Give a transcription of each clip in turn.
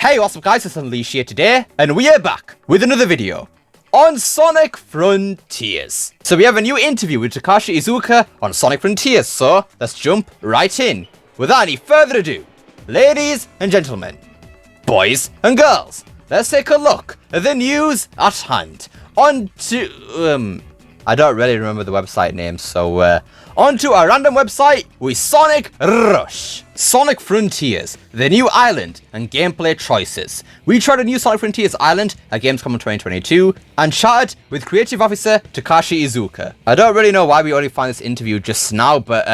Hey, what's up guys, it's Unleash here today, and we are back with another video on Sonic Frontiers. So we have a new interview with Takashi Iizuka on Sonic Frontiers, so let's jump right in. Without any further ado, ladies and gentlemen, boys and girls, let's take a look at the news at hand. On to, I don't really remember the website name, so onto a random website with Sonic Rush. Sonic Frontiers, the new island and gameplay choices. We tried a new Sonic Frontiers island at Gamescom 2022 and chatted with creative officer Takashi Iizuka. I don't really know why we only found this interview just now, but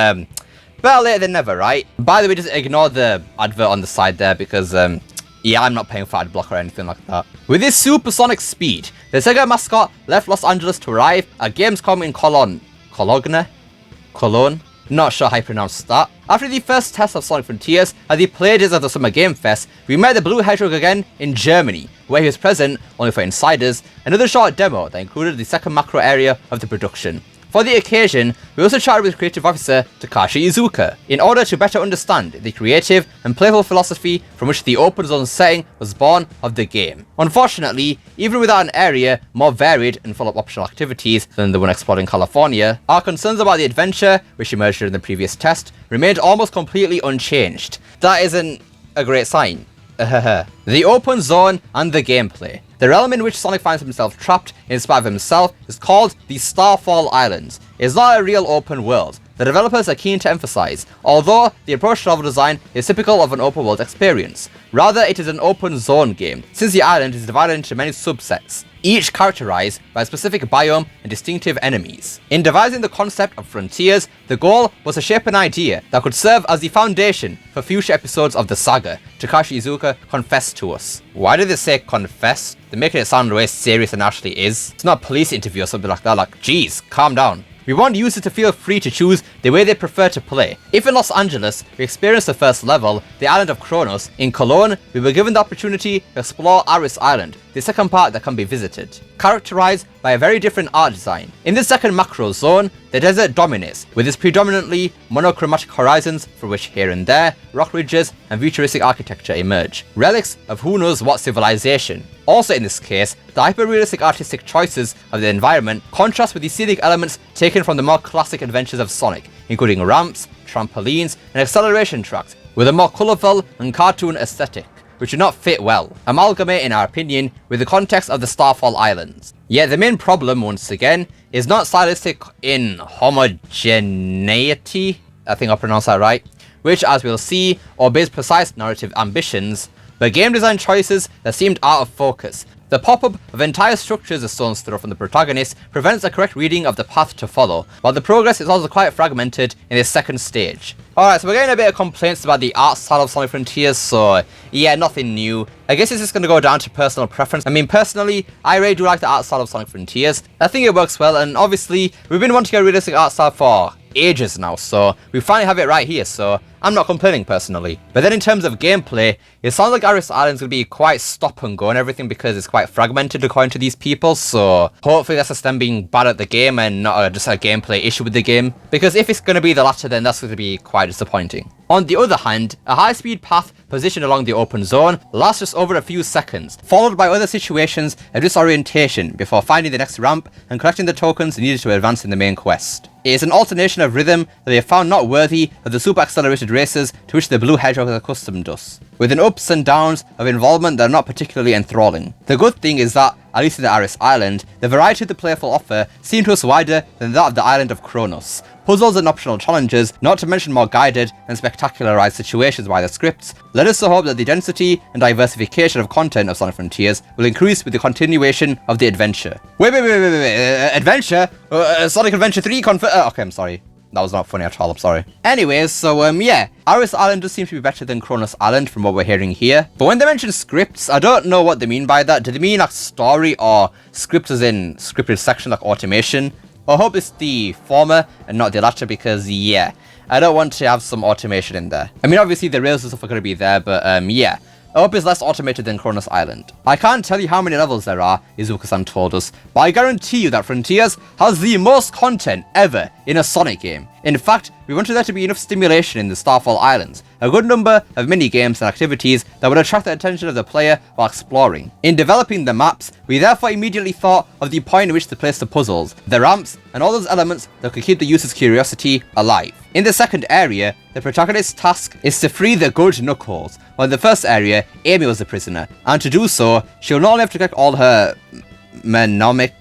better later than never, right? By the way, just ignore the advert on the side there because yeah, I'm not paying for ad block or anything like that. With his supersonic speed, the Sega mascot left Los Angeles to arrive at Gamescom in Cologne? Not sure how I pronounce that. After the first test of Sonic Frontiers at the Playdays of the Summer Game Fest, we met the Blue Hedgehog again in Germany, where he was present, only for insiders, another short demo that included the second macro area of the production. For the occasion, we also chatted with creative officer Takashi Iizuka, in order to better understand the creative and playful philosophy from which the open zone setting was born of the game. Unfortunately, even without an area more varied and full of optional activities than the one explored in California, our concerns about the adventure, which emerged during the previous test, remained almost completely unchanged. That isn't a great sign. The open zone and the gameplay. The realm in which Sonic finds himself trapped in spite of himself is called the Starfall Islands. It is not a real open world. The developers are keen to emphasize, although the approach to level design is typical of an open world experience. Rather, it is an open zone game, since the island is divided into many subsets, each characterized by a specific biome and distinctive enemies. In devising the concept of Frontiers, the goal was to shape an idea that could serve as the foundation for future episodes of the saga, Takashi Iizuka confessed to us. Why did they say confess? They're making it sound way serious than it actually is. It's not a police interview or something like that, like, geez, calm down. We want users to feel free to choose the way they prefer to play. If in Los Angeles we experienced the first level, the island of Kronos, in Cologne we were given the opportunity to explore Aris Island, the second part that can be visited, characterized by a very different art design. In the second macro zone, the desert dominates, with its predominantly monochromatic horizons for which here and there, rock ridges and futuristic architecture emerge, relics of who knows what civilization. Also in this case, the hyper-realistic artistic choices of the environment contrast with the scenic elements taken from the more classic adventures of Sonic, including ramps, trampolines, and acceleration tracks, with a more colourful and cartoon aesthetic, which do not fit well, amalgamate in our opinion, with the context of the Starfall Islands. Yet the main problem, once again, is not stylistic in homogeneity, I think I pronounced that right, which as we'll see, obeys precise narrative ambitions, but game design choices that seemed out of focus. The pop-up of entire structures a stone's throw from the protagonist prevents a correct reading of the path to follow, while the progress is also quite fragmented in this second stage. Alright, so we're getting a bit of complaints about the art style of Sonic Frontiers, so yeah, nothing new. I guess it's just going to go down to personal preference. I mean, personally, I really do like the art style of Sonic Frontiers. I think it works well, and obviously, we've been wanting a realistic art style for ages now, so we finally have it right here, so I'm not complaining personally. But then in terms of gameplay, it sounds like Aris Island's going to be quite stop and go and everything because it's quite fragmented according to these people, so hopefully that's just them being bad at the game and not just a gameplay issue with the game, because if it's going to be the latter, then that's going to be quite disappointing. On the other hand, a high-speed path positioned along the open zone lasts just over a few seconds, followed by other situations of disorientation before finding the next ramp and collecting the tokens needed to advance in the main quest. It is an alternation of rhythm that they have found not worthy of the super accelerated races to which the Blue Hedgehog has accustomed us, with an ups and downs of involvement that are not particularly enthralling. The good thing is that, at least in the Aris Island, the variety of the playful offer seemed to us wider than that of the island of Kronos. Puzzles and optional challenges, not to mention more guided and spectacularized situations by the scripts, led us to hope that the density and diversification of content of Sonic Frontiers will increase with the continuation of the adventure. Wait, adventure? Sonic Adventure 3 okay, I'm sorry. That was not funny at all, I'm sorry. Anyways, so yeah, Aris Island does seem to be better than Kronos Island from what we're hearing here. But when they mention scripts, I don't know what they mean by that. Do they mean like story or scripts as in scripted section like automation? I hope it's the former and not the latter because yeah, I don't want to have some automation in there. I mean obviously the rails and stuff are going to be there, but yeah. I hope it's less automated than Cronus Island. I can't tell you how many levels there are, Izuka-san told us, but I guarantee you that Frontiers has the most content ever in a Sonic game. In fact, we wanted there to be enough stimulation in the Starfall Islands, a good number of mini-games and activities that would attract the attention of the player while exploring. In developing the maps, we therefore immediately thought of the point in which to place the puzzles, the ramps, and all those elements that could keep the user's curiosity alive. In the second area, the protagonist's task is to free the good Knuckles, while in the first area, Amy was the prisoner, and to do so, she'll not only have to collect all her mnemonic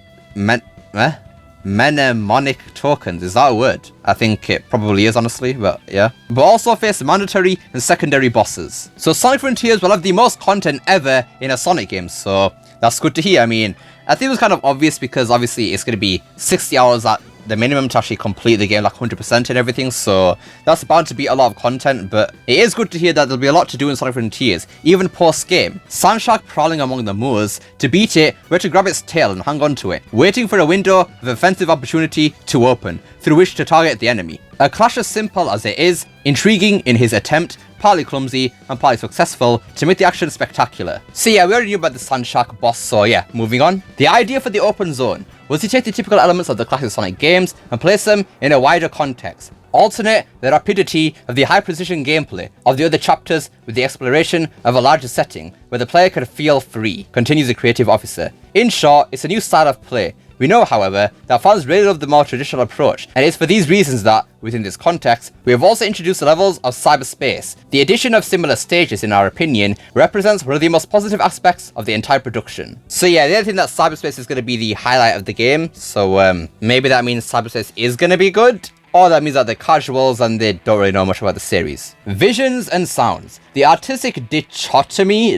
tokens. Is that a word? I think it probably is, honestly, but yeah. But also face mandatory and secondary bosses. So Sonic Frontiers will have the most content ever in a Sonic game, so that's good to hear. I mean, I think it was kind of obvious because obviously it's going to be 60 hours at the minimum to actually complete the game, like 100% and everything, so that's bound to be a lot of content, but it is good to hear that there'll be a lot to do in Sonic Frontiers, even post-game. Sunshark prowling among the moors. To beat it, we have to grab its tail and hang on to it, waiting for a window of offensive opportunity to open, through which to target the enemy. A clash as simple as it is, intriguing in his attempt, partly clumsy and partly successful, to make the action spectacular. So yeah, we already knew about the Sunshark boss, so yeah, moving on. The idea for the open zone was to take the typical elements of the classic Sonic games and place them in a wider context. Alternate the rapidity of the high precision gameplay of the other chapters with the exploration of a larger setting where the player can feel free, continues the creative officer. In short, it's a new style of play. We know, however, that fans really love the more traditional approach, and it's for these reasons that, within this context, we have also introduced the levels of cyberspace. The addition of similar stages, in our opinion, represents one of the most positive aspects of the entire production. So yeah, the other thing that cyberspace is going to be the highlight of the game, so maybe that means cyberspace is going to be good? Or that means that they're casuals and they don't really know much about the series. Visions and sounds. The artistic dichotomy,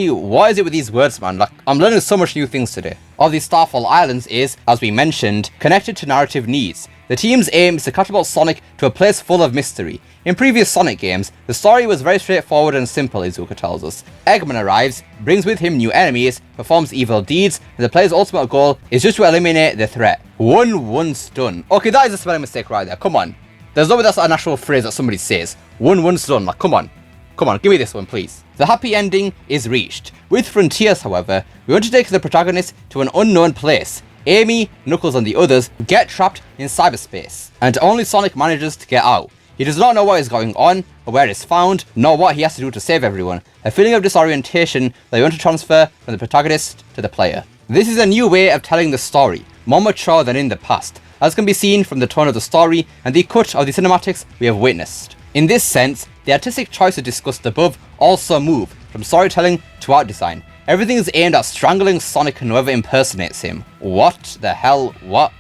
what is it with these words, man? Like, I'm learning so much new things today. Of the Starfall Islands is, as we mentioned, connected to narrative needs. The team's aim is to catapult Sonic to a place full of mystery. In previous Sonic games, the story was very straightforward and simple, Izuka tells us. Eggman arrives, brings with him new enemies, performs evil deeds, and the player's ultimate goal is just to eliminate the threat. Once done. Okay, that is a spelling mistake right there, come on. There's no way that's an actual phrase that somebody says. Once done, like, come on. Come on, give me this one, please. The happy ending is reached. With Frontiers, however, we want to take the protagonist to an unknown place. Amy, Knuckles and the others get trapped in cyberspace, and only Sonic manages to get out. He does not know what is going on, or where it's found, nor what he has to do to save everyone. A feeling of disorientation that we want to transfer from the protagonist to the player. This is a new way of telling the story, more mature than in the past, as can be seen from the tone of the story and the cut of the cinematics we have witnessed. In this sense, the artistic choices discussed above also move from storytelling to art design. Everything is aimed at strangling Sonic and whoever impersonates him. What the hell? What?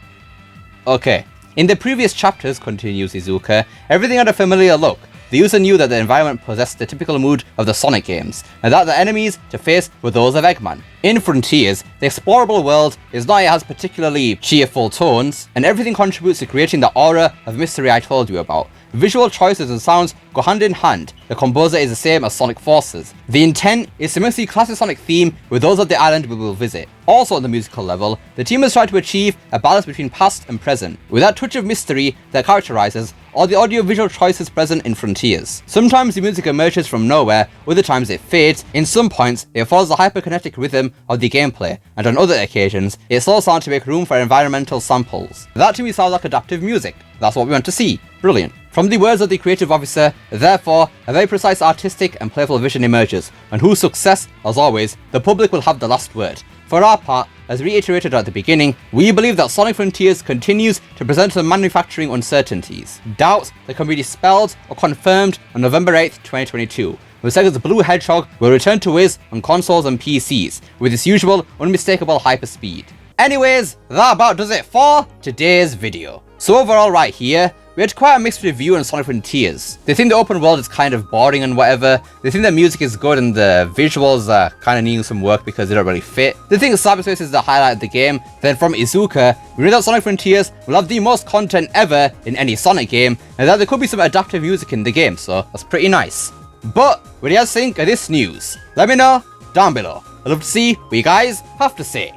Okay. In the previous chapters, continues Izuka, everything had a familiar look. The user knew that the environment possessed the typical mood of the Sonic games, and that the enemies to face were those of Eggman. In Frontiers, the explorable world is not yet as particularly cheerful tones, and everything contributes to creating the aura of mystery I told you about. Visual choices and sounds go hand in hand. The composer is the same as Sonic Forces. The intent is to mix the classic Sonic theme with those of the island we will visit. Also on the musical level, the team has tried to achieve a balance between past and present, with that touch of mystery that characterizes all the audio-visual choices present in Frontiers. Sometimes the music emerges from nowhere, other times it fades, in some points it follows the hyperkinetic rhythm of the gameplay, and on other occasions it slows down to make room for environmental samples. That to me sounds like adaptive music. That's what we want to see. Brilliant. From the words of the creative officer, therefore, a very precise artistic and playful vision emerges, and whose success, as always, the public will have the last word. For our part, as reiterated at the beginning, we believe that Sonic Frontiers continues to present some manufacturing uncertainties, doubts that can be dispelled or confirmed on November 8th, 2022, when Sega's Blue Hedgehog will return to Wiz on consoles and PCs, with its usual unmistakable hyperspeed. Anyways, that about does it for today's video. So overall right here, we had quite a mixed review on Sonic Frontiers. They think the open world is kind of boring and whatever. They think the music is good and the visuals are kind of needing some work because they don't really fit. They think cyberspace is the highlight of the game. Then from Izuka, we know that Sonic Frontiers will have the most content ever in any Sonic game, and that there could be some adaptive music in the game, so that's pretty nice. But what do you guys think of this news? Let me know down below. I'd love to see what you guys have to say.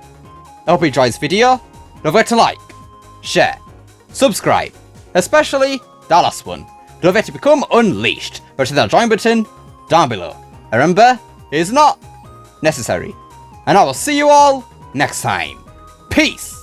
I hope you enjoyed this video. Don't forget to like, share, subscribe, especially that last one. Don't forget to become unleashed. Press that join button down below. And remember, is not necessary. And I will see you all next time. Peace!